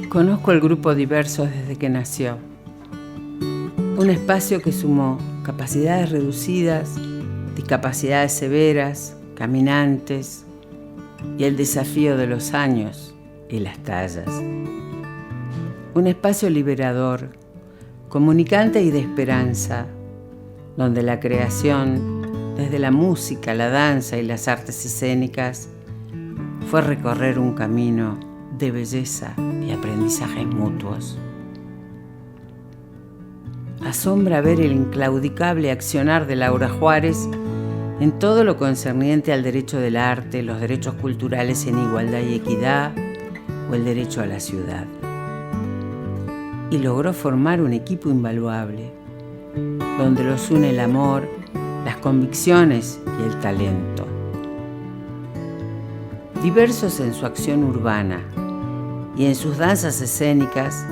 Conozco el grupo Diversos desde que nació. Un espacio que sumó capacidades reducidas, discapacidades severas, caminantes y el desafío de los años y las tallas. Un espacio liberador, comunicante y de esperanza, donde la creación, desde la música, la danza y las artes escénicas, fue recorrer un camino de belleza y aprendizajes mutuos. Asombra ver el inclaudicable accionar de Laura Juárez en todo lo concerniente al derecho del arte, los derechos culturales en igualdad y equidad o el derecho a la ciudad. Y logró formar un equipo invaluable, donde los une el amor, las convicciones y el talento. Diversos en su acción urbana y en sus danzas escénicas,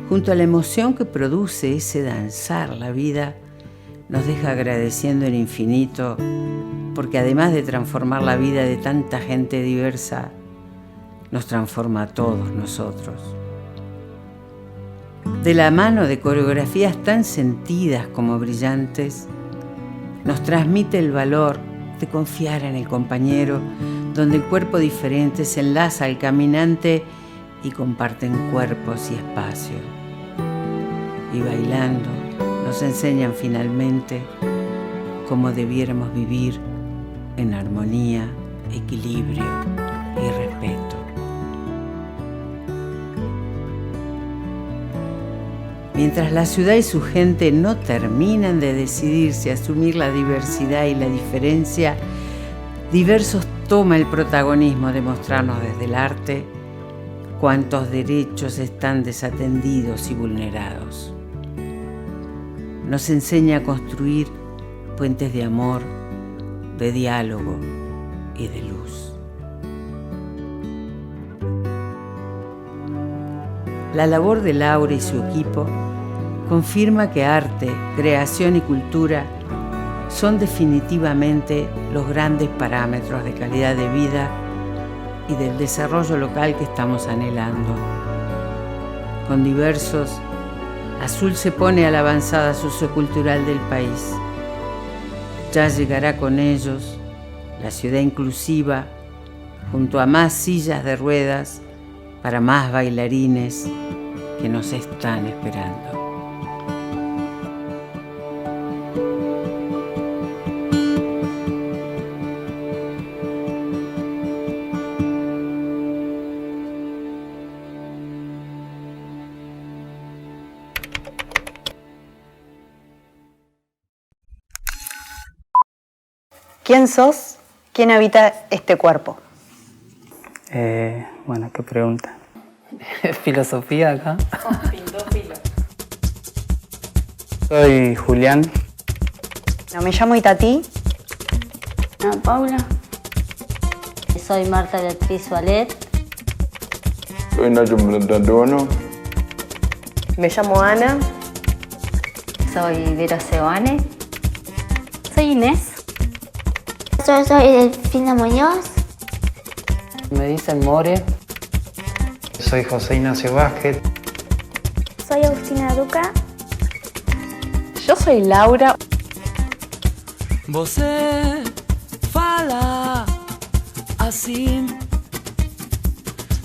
junto a la emoción que produce ese danzar la vida, nos deja agradeciendo en infinito, porque además de transformar la vida de tanta gente diversa, nos transforma a todos nosotros. De la mano de coreografías tan sentidas como brillantes, nos transmite el valor de confiar en el compañero, donde el cuerpo diferente se enlaza al caminante y comparten cuerpos y espacio. Y bailando nos enseñan finalmente cómo debiéramos vivir en armonía, equilibrio y respeto. Mientras la ciudad y su gente no terminan de decidirse a asumir la diversidad y la diferencia, Diversos toma el protagonismo de mostrarnos desde el arte cuántos derechos están desatendidos y vulnerados. Nos enseña a construir puentes de amor, de diálogo y de luz. La labor de Laura y su equipo confirma que arte, creación y cultura son definitivamente los grandes parámetros de calidad de vida y del desarrollo local que estamos anhelando. Con Diversos, Azul se pone a la avanzada sociocultural del país. Ya llegará con ellos la ciudad inclusiva, junto a más sillas de ruedas para más bailarines que nos están esperando. ¿Quién sos? ¿Quién habita este cuerpo? Bueno, qué pregunta. Filosofía acá. Soy Julián. No, me llamo Itatí. Paula. Soy Marta Beatriz Valet. Soy Nacho Brantadono. Me llamo Ana. Soy Vera Sebane. Soy Inés. Yo soy Delfina Muñoz. Me dicen More. Soy José Ignacio Vázquez. Soy Agustina Duca. Yo soy Laura. Você fala así.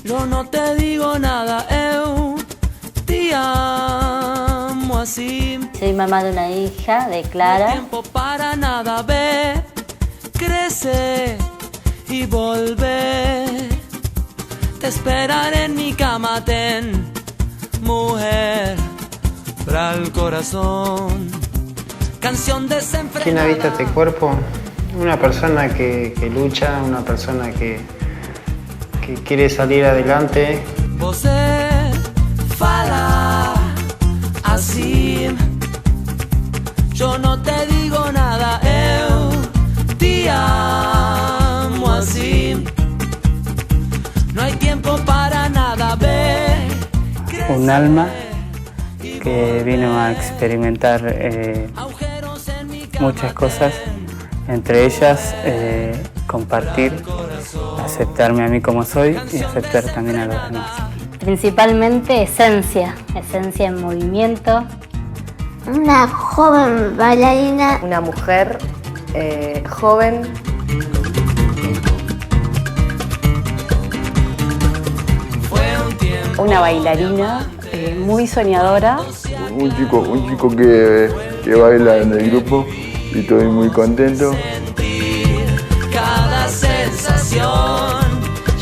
Yo no te digo nada, eu te amo así. Soy mamá de una hija, de No hay Clara. tiempo para nada, ve, crece y volver. Te esperaré en mi cama, ten, mujer, para el corazón. Canción desenfrenada. ¿Quién habita este cuerpo? Una persona que lucha, una persona que quiere salir adelante. Você fala así. Yo no te digo nada, eu te amo así. No hay tiempo para nada, ve. Un alma que vino a experimentar muchas cosas, entre ellas compartir, aceptarme a mí como soy y aceptar también a los demás. Principalmente esencia en movimiento. Una joven bailarina. Una mujer joven. Una bailarina muy soñadora. Un chico que baila en el grupo y estoy muy contento. Cada sensación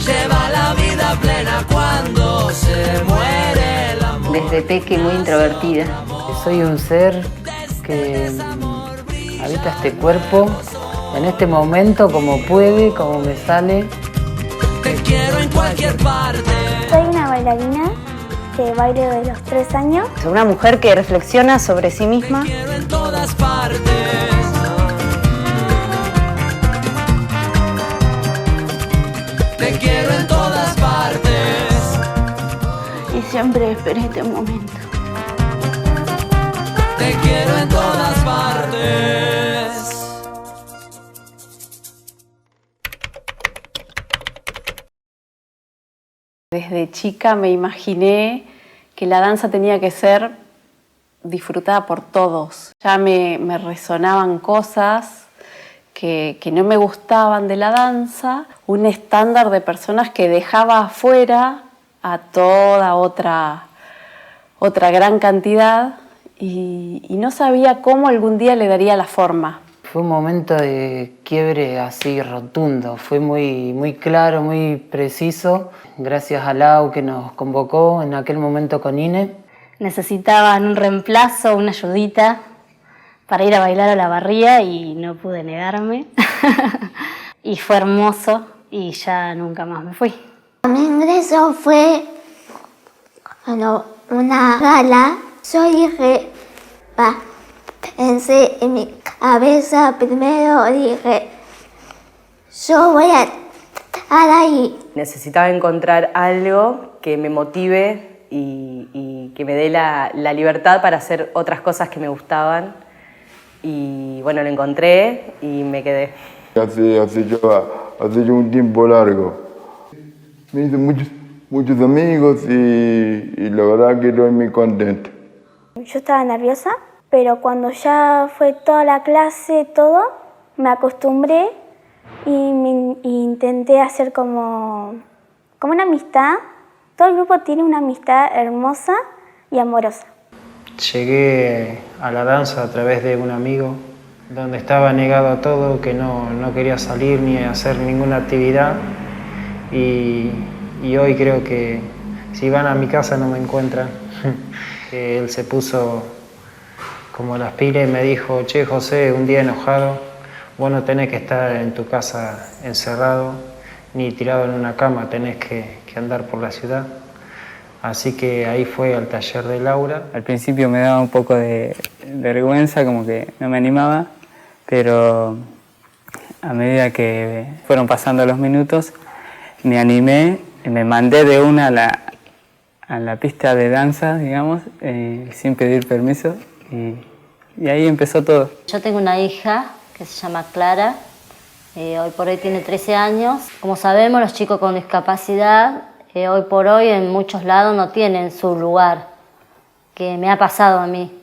lleva la vida plena cuando se muere el amor. Desde peque muy introvertida. Soy un ser que habita este cuerpo en este momento como puede, como me sale. Te quiero en cualquier parte. Soy una bailarina que baila desde los 3 años. Soy una mujer que reflexiona sobre sí misma. Te quiero en todas partes. Te quiero en todas partes. Y siempre esperé este momento. Te quiero en todas partes. Desde chica me imaginé que la danza tenía que ser disfrutada por todos. Ya me resonaban cosas que no me gustaban de la danza, un estándar de personas que dejaba afuera a toda otra gran cantidad y no sabía cómo algún día le daría la forma. Fue un momento de quiebre así rotundo, fue muy claro, muy preciso. Gracias a Lau que nos convocó en aquel momento con Ine. Necesitaban un reemplazo, una ayudita para ir a bailar a la barría y no pude negarme. Y fue hermoso y ya nunca más me fui. Mi ingreso fue una gala. Yo dije, pensé en mi cabeza primero, dije, yo voy a estar ahí. Necesitaba encontrar algo que me motive y que me dé la libertad para hacer otras cosas que me gustaban. Y bueno, lo encontré y me quedé. Hace ya un tiempo largo. Me hice muchos amigos y la verdad que estoy muy contento. Yo estaba nerviosa, pero cuando ya fue toda la clase, todo, me acostumbré y intenté hacer como una amistad. Todo el grupo tiene una amistad hermosa y amorosa. Llegué a la danza a través de un amigo, donde estaba negado a todo, que no quería salir ni hacer ninguna actividad. Y hoy creo que si van a mi casa no me encuentran. Que él se puso como las pilas y me dijo, che José, un día enojado, vos no tenés que estar en tu casa encerrado, ni tirado en una cama, tenés que andar por la ciudad. Así que ahí fue al taller de Laura. Al principio me daba un poco de vergüenza, como que no me animaba, pero a medida que fueron pasando los minutos, me animé, me mandé de una a la pista de danza, digamos, sin pedir permiso, y ahí empezó todo. Yo tengo una hija que se llama Clara, hoy por hoy tiene 13 años. Como sabemos, los chicos con discapacidad hoy por hoy en muchos lados no tienen su lugar, que me ha pasado a mí.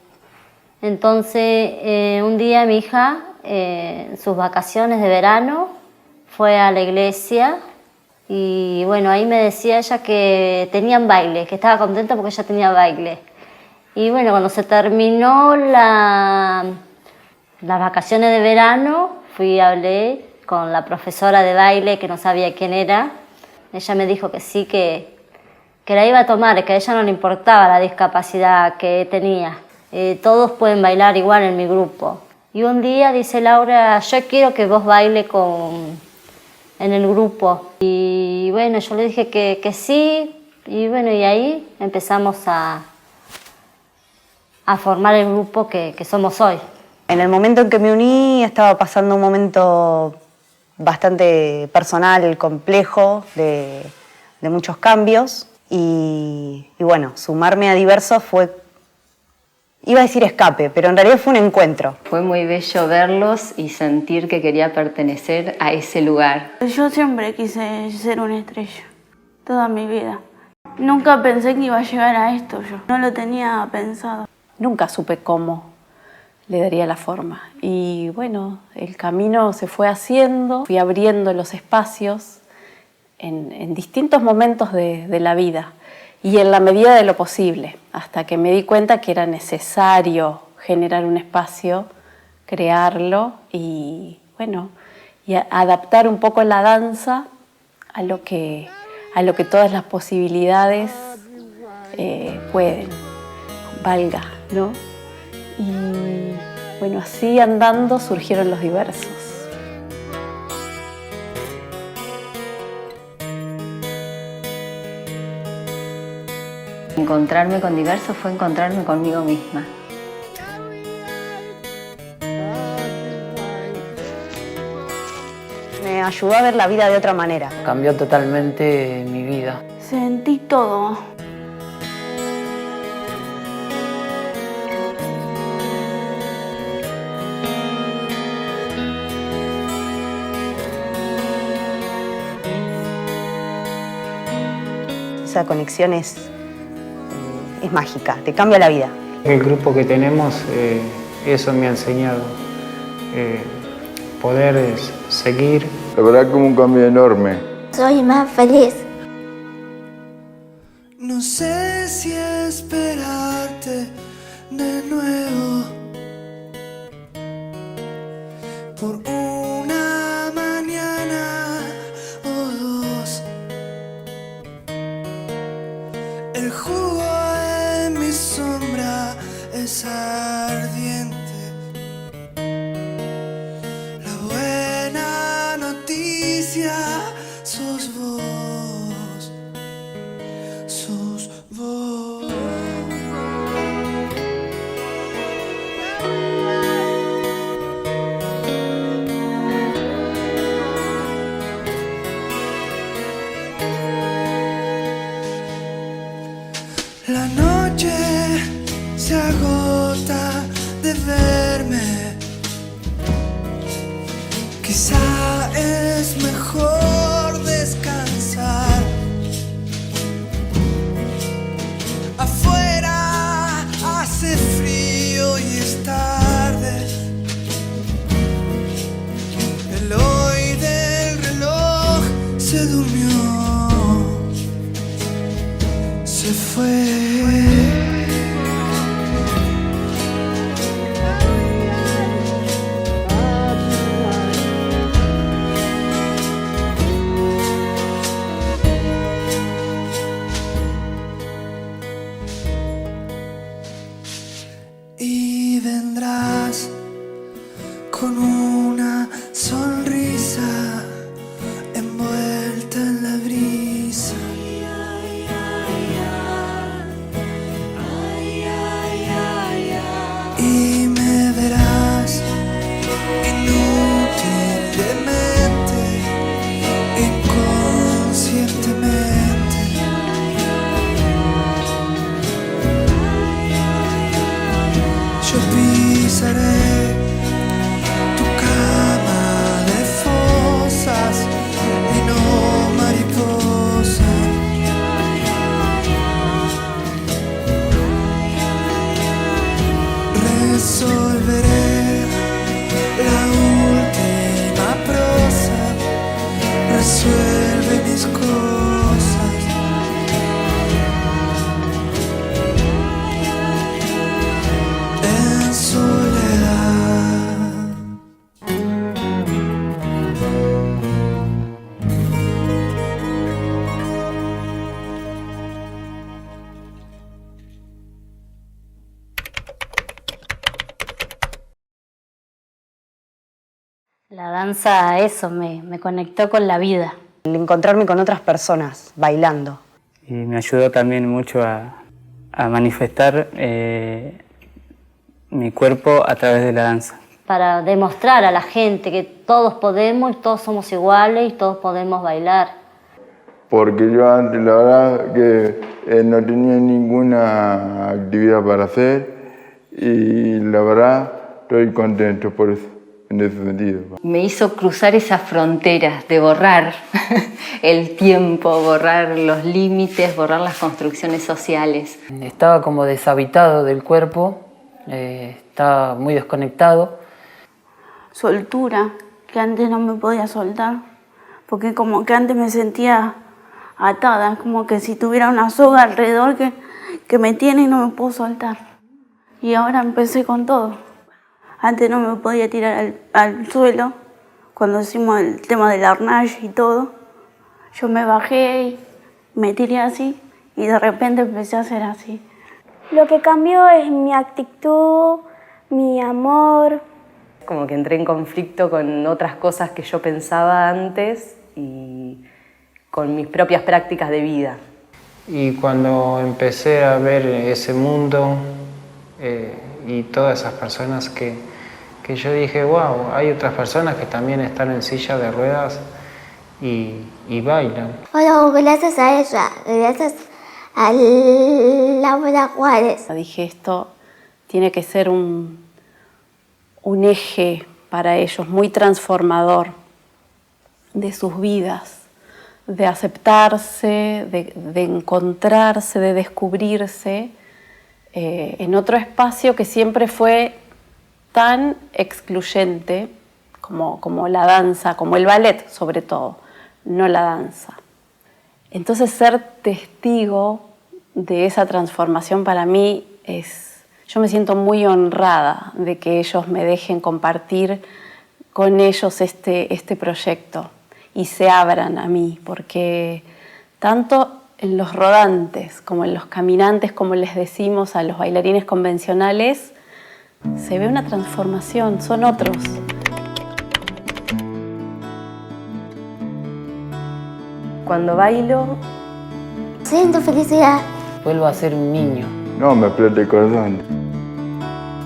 Entonces, un día mi hija, en sus vacaciones de verano, fue a la iglesia y bueno, ahí me decía ella que tenían baile, que estaba contenta porque ella tenía baile. Y bueno, cuando se terminó las vacaciones de verano, fui y hablé con la profesora de baile, que no sabía quién era. Ella me dijo que sí, que la iba a tomar, que a ella no le importaba la discapacidad que tenía. Todos pueden bailar igual en mi grupo. Y un día dice Laura, yo quiero que vos bailes en el grupo. Y bueno, yo le dije que sí, y bueno, y ahí empezamos a formar el grupo que somos hoy. En el momento en que me uní estaba pasando un momento bastante personal, complejo, de muchos cambios y bueno, sumarme a Diversos fue, iba a decir escape, pero en realidad fue un encuentro. Fue muy bello verlos y sentir que quería pertenecer a ese lugar. Yo siempre quise ser una estrella, toda mi vida. Nunca pensé que iba a llegar a esto yo, no lo tenía pensado. Nunca supe cómo le daría la forma. Y bueno, el camino se fue haciendo, fui abriendo los espacios en distintos momentos de la vida y en la medida de lo posible, hasta que me di cuenta que era necesario generar un espacio, crearlo y bueno, y adaptar un poco la danza a lo que todas las posibilidades pueden, valga, ¿no? Y bueno, así andando surgieron los diversos. Encontrarme con diversos fue encontrarme conmigo misma. Me ayudó a ver la vida de otra manera. Cambió totalmente mi vida. Sentí todo. Esa conexión es mágica, te cambia la vida. El grupo que tenemos, eso me ha enseñado. Poder seguir. La verdad que un cambio enorme. Soy más feliz. No sé si esperarte de nuevo por una mañana o dos. El jugo en mi sombra es ardiente. La buena noticia sos vos. Sos vos. La noche se agota de verme. Quizá es mejor descansar. Afuera hace frío y es tarde. El hoy del reloj se durmió. Se fue. Y vendrás con una sonrisa envuelta en la brisa. Y me verás inútilmente, inconscientemente. Yo pisaré tu cama de fosas y no mariposas. Resolveré la última prosa, resuelve mis cosas. En soledad. La danza, eso, me conectó con la vida. El encontrarme con otras personas bailando. Y me ayudó también mucho a manifestar mi cuerpo a través de la danza. Para demostrar a la gente que todos podemos y todos somos iguales y todos podemos bailar. Porque yo antes la verdad que no tenía ninguna actividad para hacer y la verdad estoy contento por eso. en ese sentido. Me hizo cruzar esas fronteras de borrar el tiempo, borrar los límites, borrar las construcciones sociales. Estaba como deshabitado del cuerpo, estaba muy desconectado. Soltura, que antes no me podía soltar, porque como que antes me sentía atada, como que si tuviera una soga alrededor que me tiene y no me puedo soltar. Y ahora empecé con todo. Antes no me podía tirar al suelo, cuando hicimos el tema del arnage y todo. Yo me bajé y me tiré así y de repente empecé a hacer así. Lo que cambió es mi actitud, mi amor. Como que entré en conflicto con otras cosas que yo pensaba antes y con mis propias prácticas de vida. Y cuando empecé a ver ese mundo y todas esas personas que yo dije, wow, hay otras personas que también están en silla de ruedas y bailan. Bueno, gracias a ella, gracias a Laura Juárez. Dije, esto tiene que ser un eje para ellos, muy transformador de sus vidas, de aceptarse, de encontrarse, de descubrirse en otro espacio que siempre fue tan excluyente como la danza, como el ballet sobre todo, no la danza. Entonces ser testigo de esa transformación para mí yo me siento muy honrada de que ellos me dejen compartir con ellos este proyecto y se abran a mí, porque tanto en los rodantes como en los caminantes, como les decimos a los bailarines convencionales, se ve una transformación, son otros. Cuando bailo, siento felicidad. Vuelvo a ser un niño. No, me explota el corazón.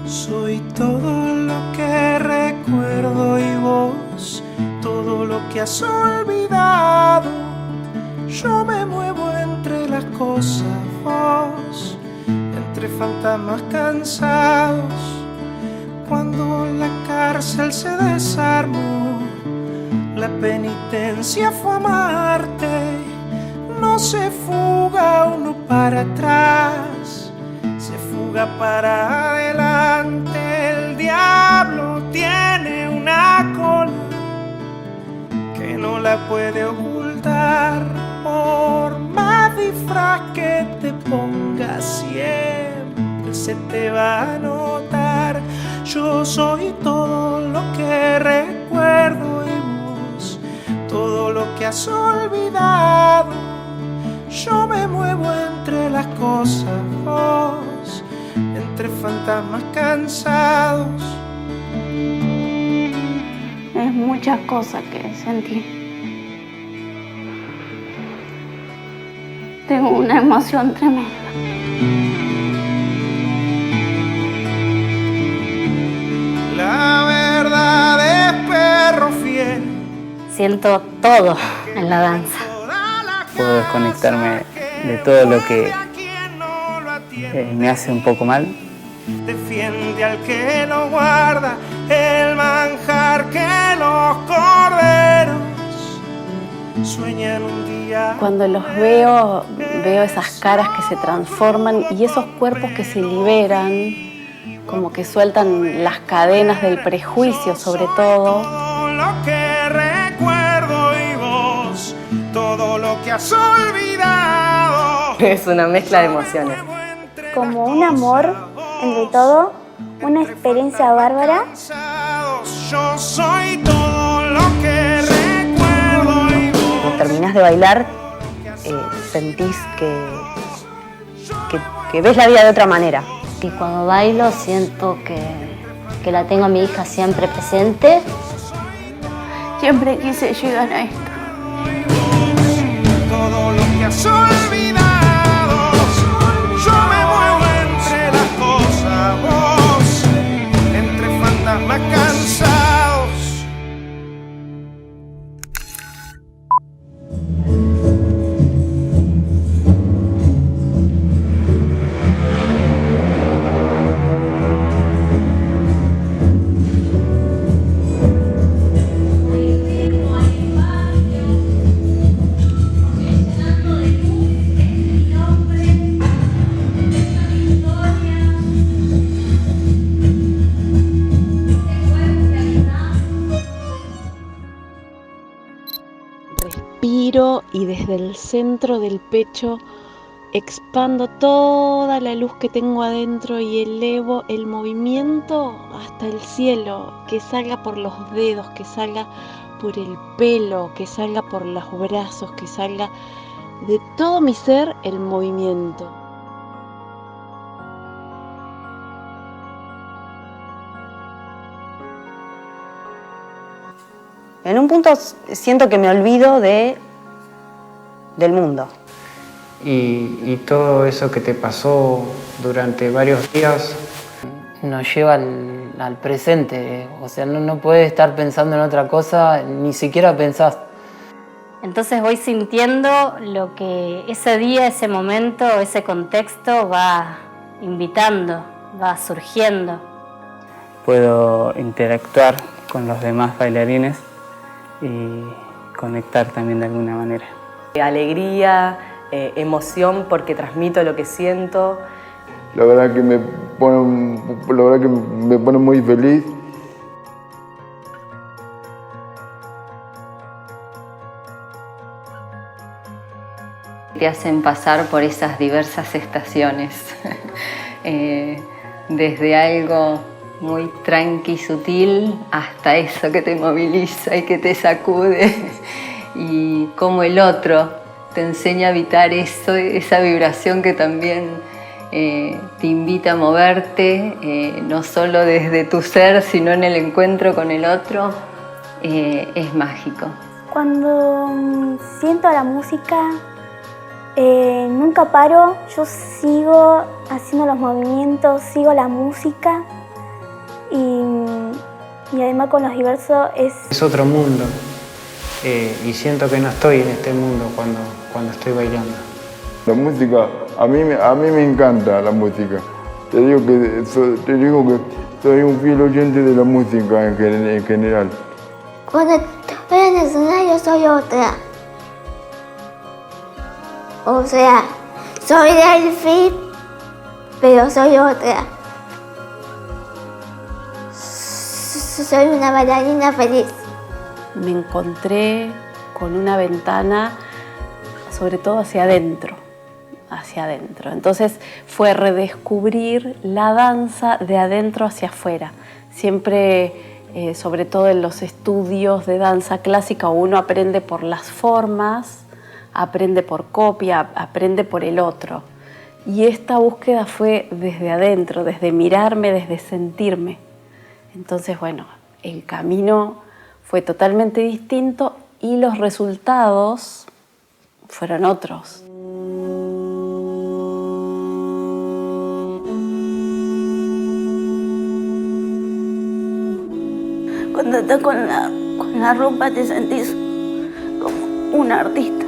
Soy todo lo que recuerdo y vos, todo lo que has olvidado. Yo me muevo entre las cosas, vos, entre fantasmas cansados. Cuando la cárcel se desarmó, la penitencia fue amarte. No se fuga uno para atrás, se fuga para adelante. El diablo tiene una cola que no la puede ocultar. Por más disfraz que te pongas, siempre se te va a notar. Yo soy todo lo que recuerdo y vos, todo lo que has olvidado. Yo me muevo entre las cosas, vos, entre fantasmas cansados. Es muchas cosas que sentí. Tengo una emoción tremenda. La verdad es perro fiel. Siento todo en la danza. Puedo desconectarme de todo lo que me hace un poco mal. Defiende al que lo guarda, el manjar que los corderos sueñan un día. Cuando los veo esas caras que se transforman y esos cuerpos que se liberan, como que sueltan las cadenas del prejuicio sobre todo. Todo lo que recuerdo y vos, todo lo que has olvidado. Es una mezcla de emociones. Como un amor, entre todo, una experiencia bárbara. Yo soy todo lo que recuerdo y vos. Cuando terminás de bailar, sentís que ves la vida de otra manera. Y cuando bailo siento que la tengo a mi hija siempre presente. Siempre quise llegar a esto. Todo lo que has olvidado. Yo me muevo entre las cosas, vos, entre fantasmas cansados. inspiro y desde el centro del pecho expando toda la luz que tengo adentro y elevo el movimiento hasta el cielo, que salga por los dedos, que salga por el pelo, que salga por los brazos, que salga de todo mi ser el movimiento. En un punto siento que me olvido del mundo. Y todo eso que te pasó durante varios días nos lleva al presente, o sea, no puedes estar pensando en otra cosa, ni siquiera pensás. Entonces voy sintiendo lo que ese día, ese momento, ese contexto va invitando, va surgiendo. Puedo interactuar con los demás bailarines y conectar también de alguna manera. Alegría, emoción porque transmito lo que siento. La verdad que me pone muy feliz. Te hacen pasar por esas diversas estaciones, desde algo muy tranqui, sutil, hasta eso que te moviliza y que te sacude, y como el otro te enseña a habitar eso, esa vibración que también te invita a moverte, no solo desde tu ser, sino en el encuentro con el otro, es mágico. Cuando siento la música, nunca paro, yo sigo haciendo los movimientos, sigo la música y además con los diversos es otro mundo y siento que no estoy en este mundo cuando estoy bailando. La música, a mí me encanta la música. Te digo que soy un fiel oyente de la música en general. Cuando estoy en el escenario soy otra. O sea, soy Delphi, pero soy otra. Soy una bailarina feliz. Me encontré con una ventana, sobre todo hacia adentro. Entonces fue redescubrir la danza de adentro hacia afuera. Siempre, sobre todo en los estudios de danza clásica, uno aprende por las formas, aprende por copia, aprende por el otro. Y esta búsqueda fue desde adentro, desde mirarme, desde sentirme. Entonces, bueno, el camino fue totalmente distinto y los resultados fueron otros. Cuando estás con la ropa te sentís como un artista.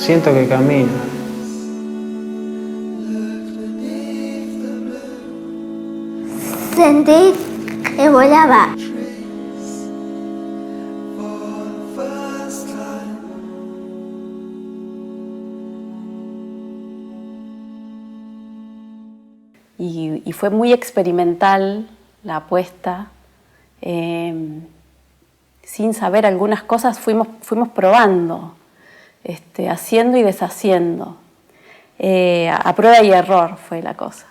siento que camino. Sentí que volaba. Y fue muy experimental la apuesta. Sin saber algunas cosas fuimos probando, haciendo y deshaciendo. A prueba y error fue la cosa.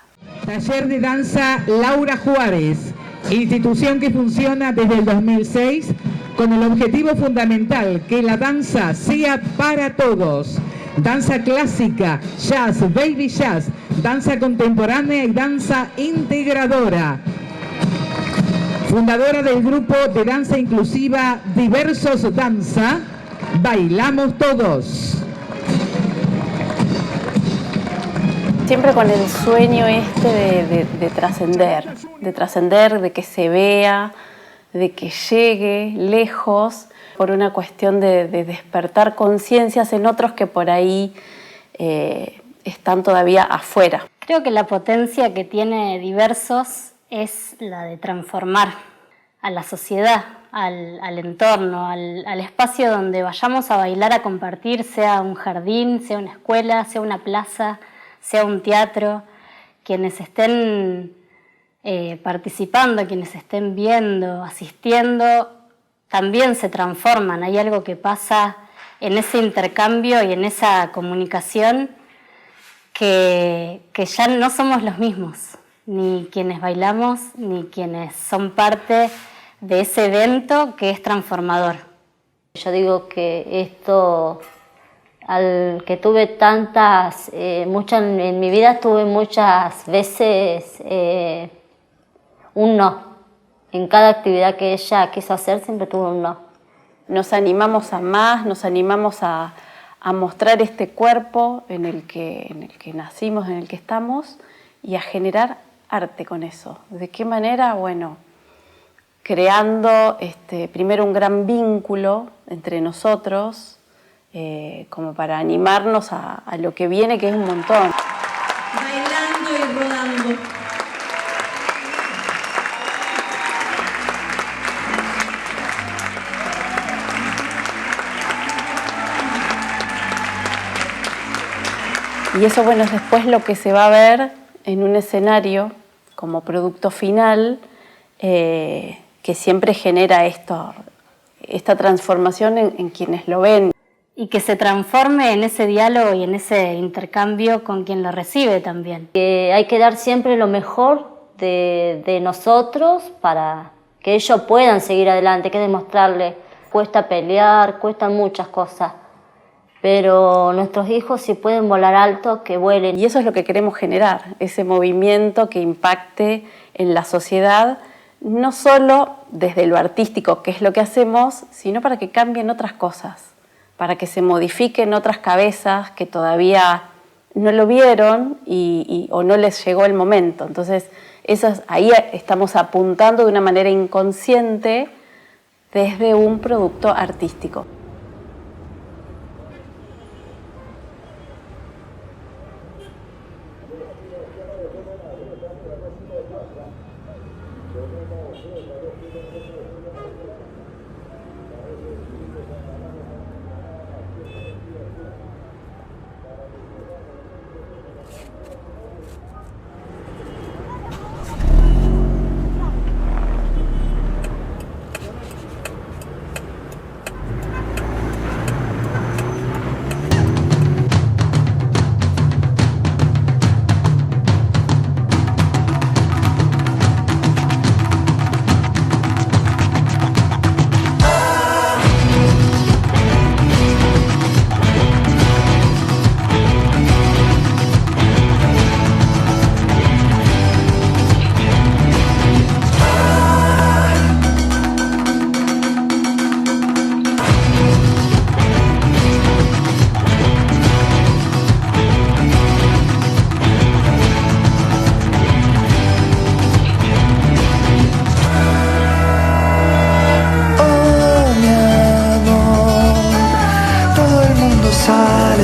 Taller de danza Laura Juárez, institución que funciona desde el 2006 con el objetivo fundamental que la danza sea para todos. Danza clásica, jazz, baby jazz, danza contemporánea y danza integradora. Fundadora del grupo de danza inclusiva Diversos Danza, Bailamos Todos. Siempre con el sueño de trascender, de que se vea, de que llegue lejos, por una cuestión de despertar conciencias en otros que por ahí están todavía afuera. Creo que la potencia que tiene Diversos es la de transformar a la sociedad, al entorno, al espacio donde vayamos a bailar, a compartir, sea un jardín, sea una escuela, sea una plaza, sea un teatro. Quienes estén participando, quienes estén viendo, asistiendo, también se transforman. Hay algo que pasa en ese intercambio y en esa comunicación que ya no somos los mismos, ni quienes bailamos, ni quienes son parte de ese evento que es transformador. Yo digo que esto, al que tuve tantas, en mi vida tuve muchas veces un no. En cada actividad que ella quiso hacer siempre tuvo un no. Nos animamos a más, nos animamos a mostrar este cuerpo en el que nacimos, en el que estamos, y a generar arte con eso. ¿De qué manera? Bueno, creando primero un gran vínculo entre nosotros, como para animarnos a lo que viene, que es un montón. Bailando y rodando. Y eso, bueno, es después lo que se va a ver en un escenario como producto final, que siempre genera esta transformación en quienes lo ven. Y que se transforme en ese diálogo y en ese intercambio con quien lo recibe también. Que hay que dar siempre lo mejor de nosotros para que ellos puedan seguir adelante, hay que demostrarles. Cuesta pelear, cuestan muchas cosas, pero nuestros hijos, si pueden volar alto, que vuelen. Y eso es lo que queremos generar, ese movimiento que impacte en la sociedad, no solo desde lo artístico, que es lo que hacemos, sino para que cambien otras cosas, para que se modifiquen otras cabezas que todavía no lo vieron o no les llegó el momento. Entonces, ahí estamos apuntando de una manera inconsciente desde un producto artístico.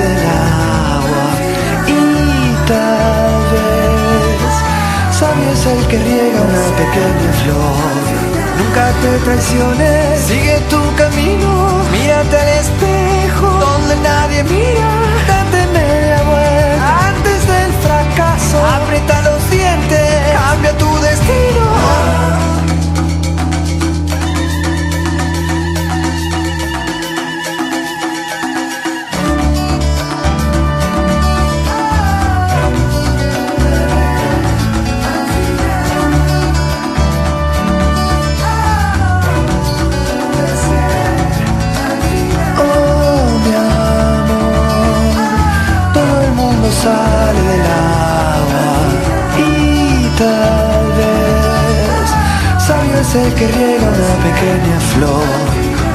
del agua y tal vez sabio es el que riega una pequeña flor. Nunca te traiciones, sigue tu camino, mírate al espejo donde nadie mira, date media vuelta antes del fracaso, aprieta los dientes, cambia tu destino. Sale del agua y tal vez sabio es el que riega una pequeña flor.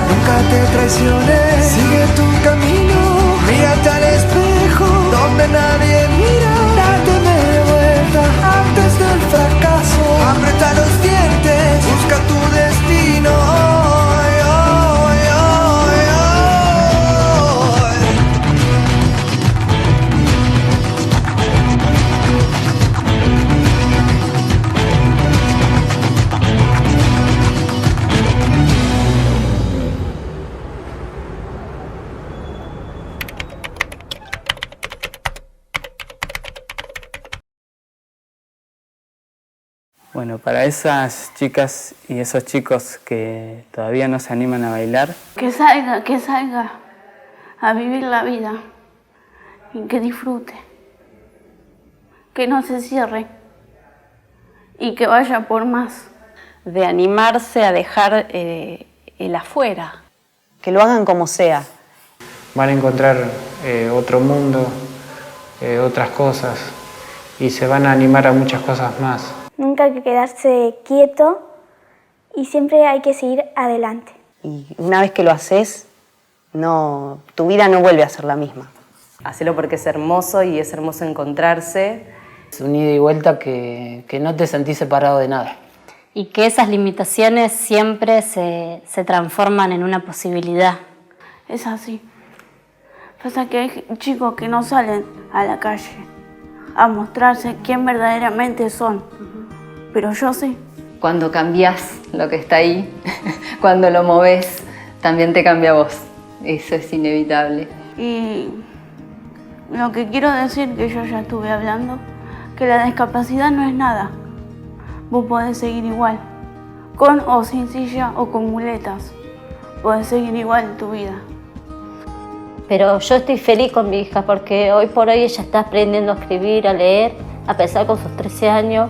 Nunca te traiciones, sigue tu camino, mírate al espejo donde nadie mira, date media vuelta antes del fracaso, aprieta los dientes, busca tu destino. Bueno, para esas chicas y esos chicos que todavía no se animan a bailar, que salga a vivir la vida y que disfrute, que no se cierre y que vaya por más. De animarse a dejar el afuera. Que lo hagan como sea. Van a encontrar otro mundo, otras cosas y se van a animar a muchas cosas más. Nunca hay que quedarse quieto y siempre hay que seguir adelante. Y una vez que lo haces, tu vida no vuelve a ser la misma. Hacelo porque es hermoso y es hermoso encontrarse. Es un ida y vuelta que no te sentís separado de nada. Y que esas limitaciones siempre se transforman en una posibilidad. Es así. Pasa que hay chicos que no salen a la calle a mostrarse quién verdaderamente son. Pero yo sí. Cuando cambias lo que está ahí, cuando lo moves, también te cambia vos. Eso es inevitable. Y lo que quiero decir, que yo ya estuve hablando, que la discapacidad no es nada. Vos podés seguir igual, con o sin silla o con muletas. Podés seguir igual tu vida. Pero yo estoy feliz con mi hija porque hoy por hoy ella está aprendiendo a escribir, a leer, a pesar con sus 13 años.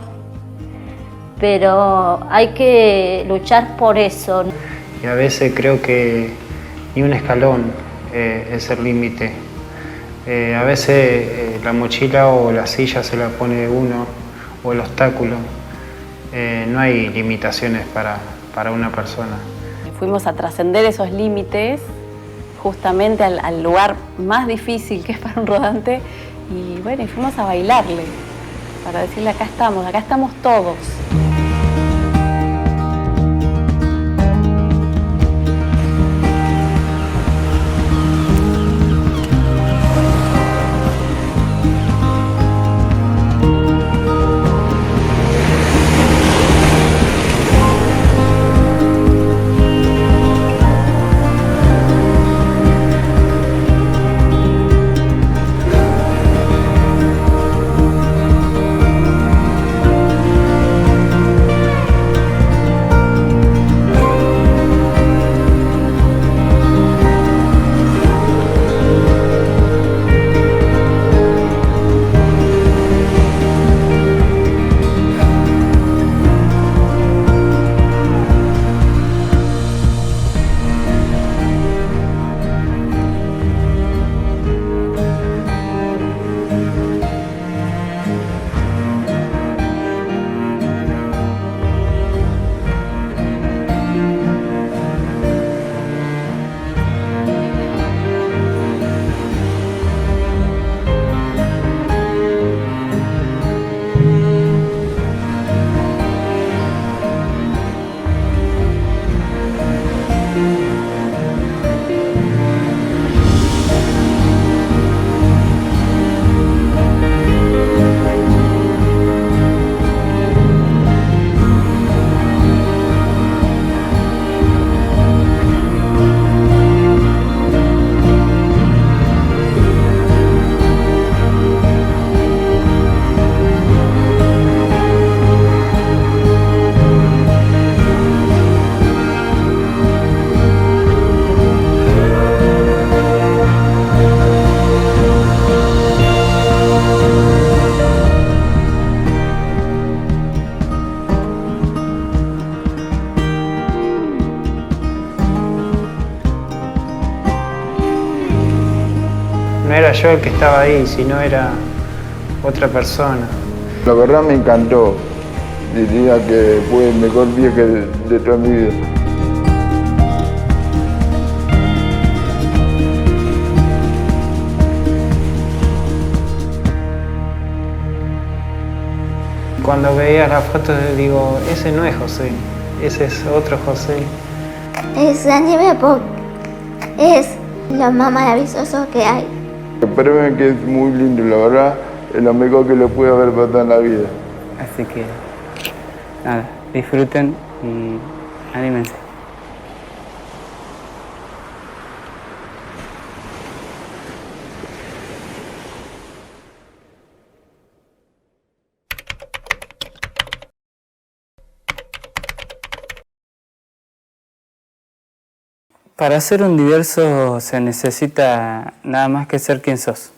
Pero hay que luchar por eso. Y a veces creo que ni un escalón es el límite. A veces la mochila o la silla se la pone uno, o el obstáculo. No hay limitaciones para una persona. Fuimos a trascender esos límites justamente al lugar más difícil que es para un rodante y bueno, y fuimos a bailarle para decirle acá estamos todos. yo el que estaba ahí, si no era otra persona. La verdad me encantó. Diría que fue el mejor viaje de toda mi vida. Cuando veía las fotos digo, ese no es José, ese es otro José. Es anime pop. Es lo más maravilloso que hay. Espero que es muy lindo, la verdad, es lo mejor que le puede haber pasado en la vida. Así que, nada, disfruten y anímense. Para ser un diverso se necesita nada más que ser quien sos.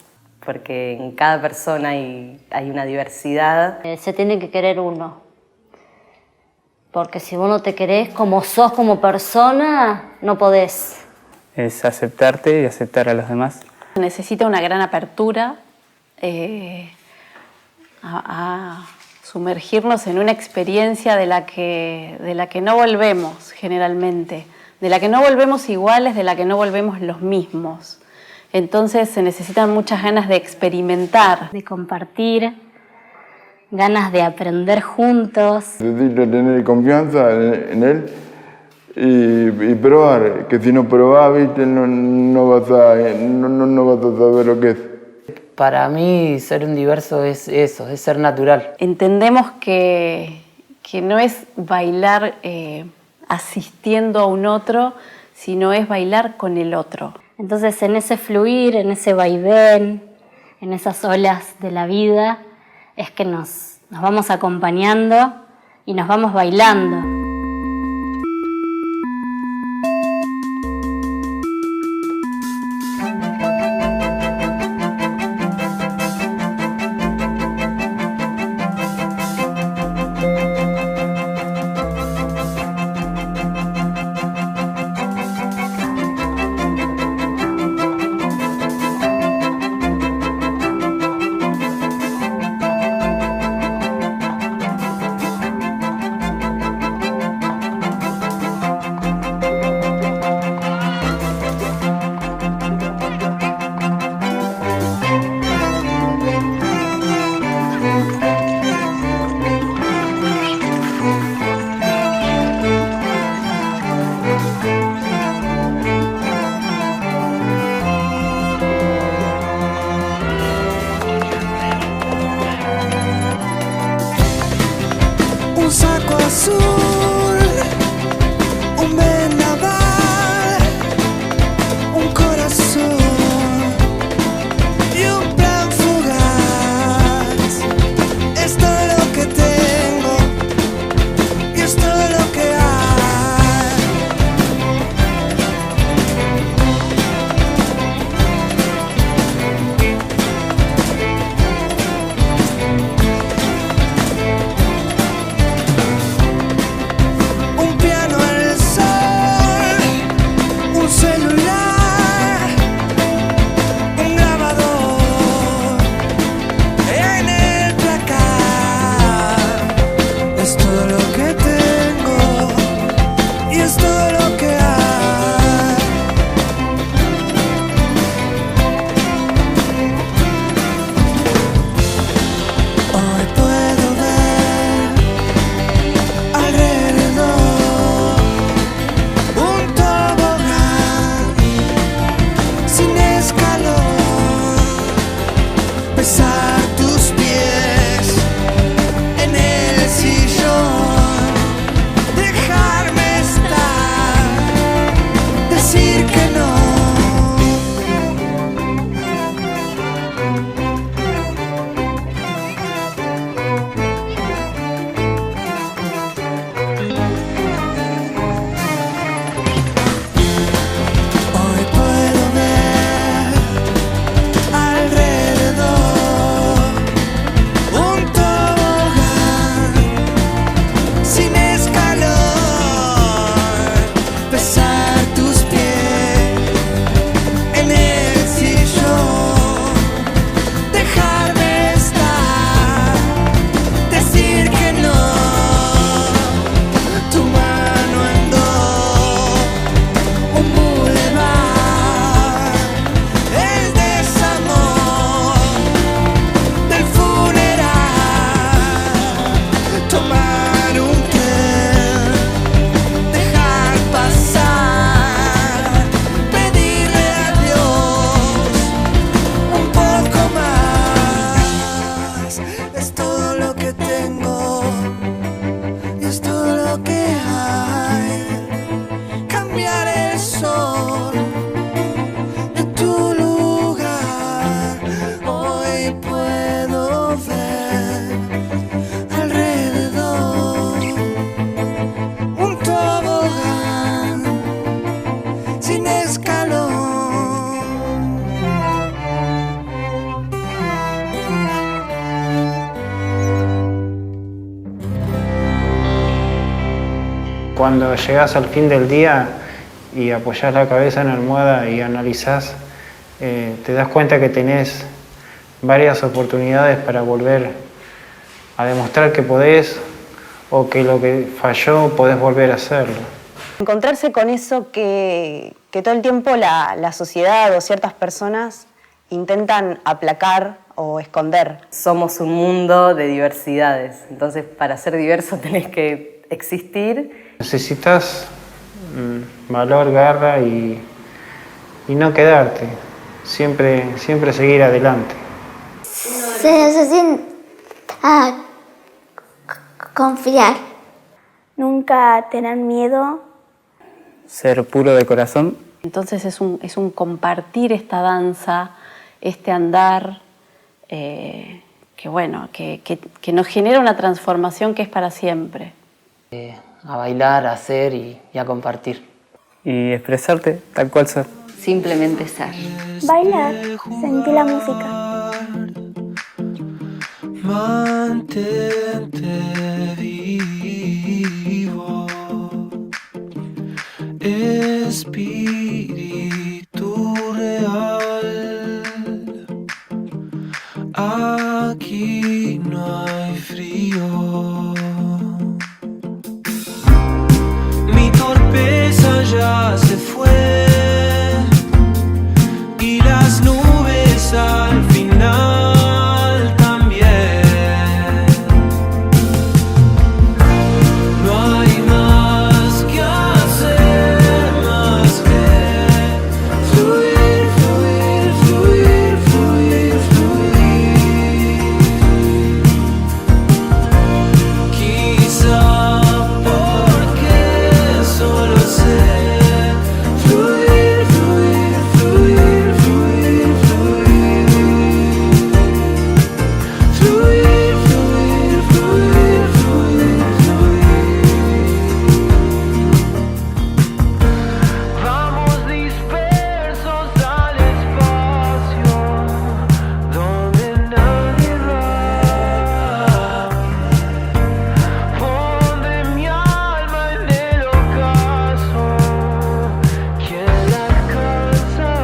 Porque en cada persona hay una diversidad. Se tiene que querer uno. Porque si vos no te querés como sos como persona, no podés. Es aceptarte y aceptar a los demás. Se necesita una gran apertura a sumergirnos en una experiencia de la que no volvemos generalmente. De la que no volvemos iguales, de la que no volvemos los mismos. Entonces se necesitan muchas ganas de experimentar. De compartir, ganas de aprender juntos. Necesito tener confianza en él y probar, que si no probás, ¿viste? No vas a saber lo que es. Para mí ser un diverso es eso, es ser natural. Entendemos que no es bailar asistiendo a un otro, sino es bailar con el otro. Entonces en ese fluir, en ese vaivén, en esas olas de la vida, es que nos vamos acompañando y nos vamos bailando. Hoy puedo ver alrededor cuando llegas al fin del día y apoyás la cabeza en la almohada y analizás, te das cuenta que tenés varias oportunidades para volver a demostrar que podés, o que lo que falló podés volver a hacerlo. Encontrarse con eso que todo el tiempo la sociedad o ciertas personas intentan aplacar o esconder. Somos un mundo de diversidades, entonces para ser diverso tenés que existir. Necesitas valor, garra y no quedarte, siempre seguir adelante. Se necesita confiar. Nunca tener miedo. Ser puro de corazón. Entonces es un compartir esta danza, este andar, que bueno, que nos genera una transformación que es para siempre. A bailar, a hacer y a compartir. Y expresarte tal cual sos. Simplemente ser. Bailar, sentir la música. Mantente vivo, espíritu real. Aquí no hay frío. Mi torpeza ya se fue y las nubes al final también. No hay más que hacer, más que fluir, fluir, fluir, fluir, fluir. Quizá porque solo sé fluir, fluir, fluir, fluir, fluir. Fluir, fluir, fluir, fluir, fluir. Vamos dispersos al espacio donde nadie va. Pondré mi alma en el ocaso, ¿quién la alcanzará?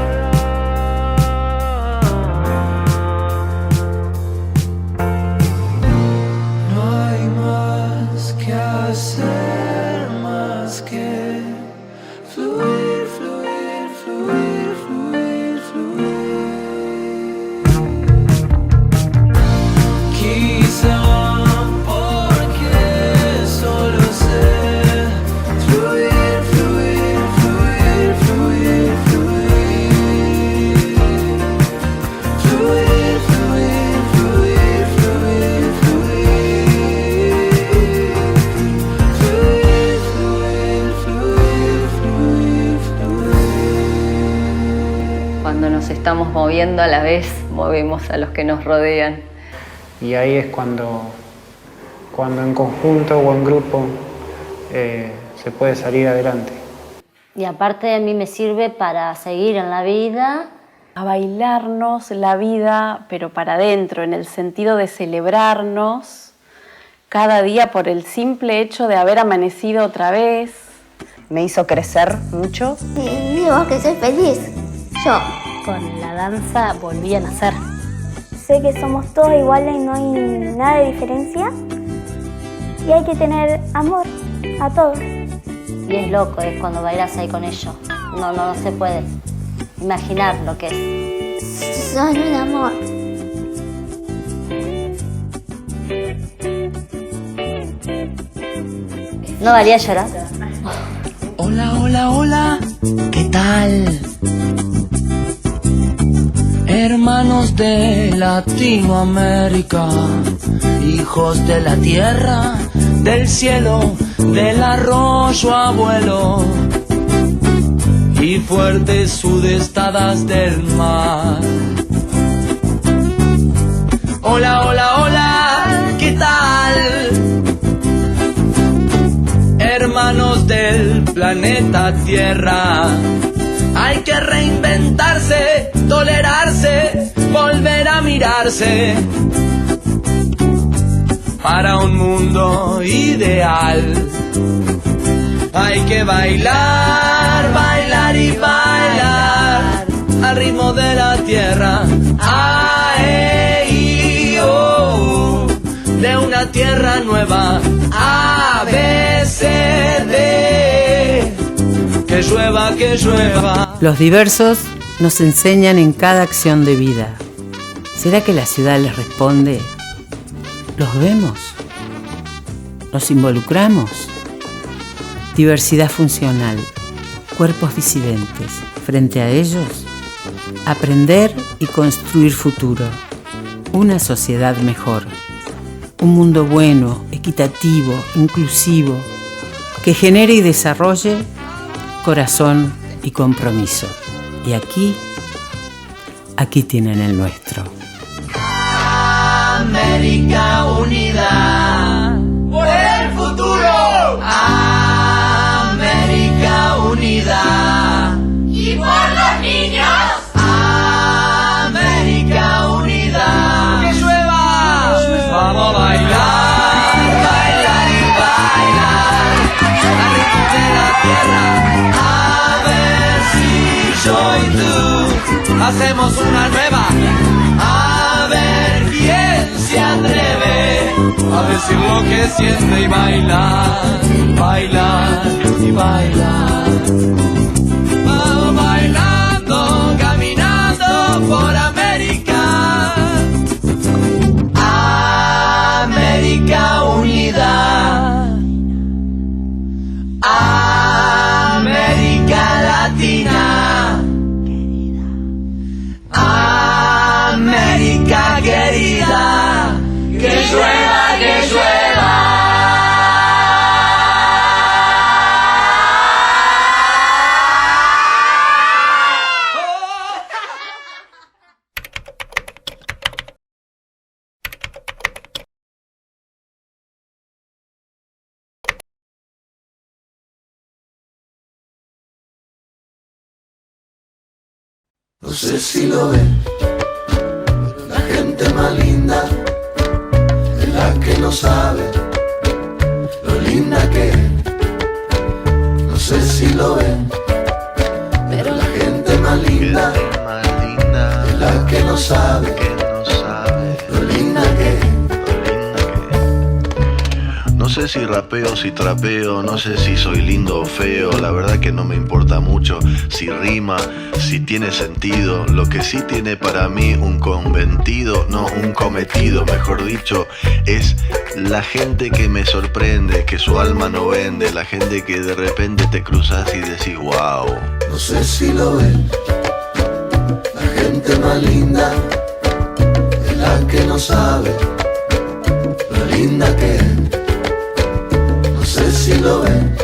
No hay más que hacer, más que fluir, fluir, fluir, fluir, fluir. Quizá porque solo sé fluir, fluir, fluir, fluir, fluir. Fluir, fluir, fluir, fluir, fluir. Fluir, fluir, fluir, fluir, fluir. Cuando nos estamos moviendo a la vez, movemos a los que nos rodean. Y ahí es cuando en conjunto o en grupo se puede salir adelante. Y aparte a mí me sirve para seguir en la vida. A bailarnos la vida, pero para adentro, en el sentido de celebrarnos cada día por el simple hecho de haber amanecido otra vez. Me hizo crecer mucho. Y digo que soy feliz. Yo. Con la danza volví a nacer. Sé que somos todos iguales y no hay nada de diferencia. Y hay que tener amor a todos. Y es loco, es cuando bailas ahí con ellos. No se puede imaginar lo que es. Son un amor. ¿No valía llorar? Hola, hola, hola, ¿qué tal? Hermanos de Latinoamérica, hijos de la tierra, del cielo, del arroyo abuelo y fuertes sudestadas del mar. Hola, hola, hola, ¿qué tal? Hermanos del planeta Tierra, hay que reinventarse, tolerarse, volver a mirarse para un mundo ideal. Hay que bailar, bailar y bailar al ritmo de la tierra. De una tierra nueva. A, B, C, D. Que llueva, que llueva. Los diversos nos enseñan en cada acción de vida. ¿Será que la ciudad les responde? ¿Los vemos? ¿Nos involucramos? Diversidad funcional, cuerpos disidentes. Frente a ellos, aprender y construir futuro. Una sociedad mejor. Un mundo bueno, equitativo, inclusivo, que genere y desarrolle corazón y compromiso. Y aquí tienen el nuestro. América unida por el futuro. América unida y por los niños. América unida. Que llueva. Vamos a bailar, bailar y bailar al ritmo de la tierra. A ver si yo y tú hacemos una nueva. A ver quién se atreve a decir lo que siente y bailar, bailar y bailar. Vamos bailando, caminando por América. América unida. América latina. América querida. Que llueva, que llueva. No sé si lo ven, la gente más linda es la que no sabe lo linda que es. No sé si lo ven, pero la gente más linda es la que no sabe lo linda que es. No sé si rapeo, si trapeo, no sé si soy lindo o feo, la verdad que no me importa mucho si rima, si tiene sentido. Lo que sí tiene para mí un conventido, no un cometido, mejor dicho, es la gente que me sorprende, que su alma no vende, la gente que de repente te cruzas y decís wow. No sé si lo ven, la gente más linda es la que no sabe lo linda que es. No sé si lo ven,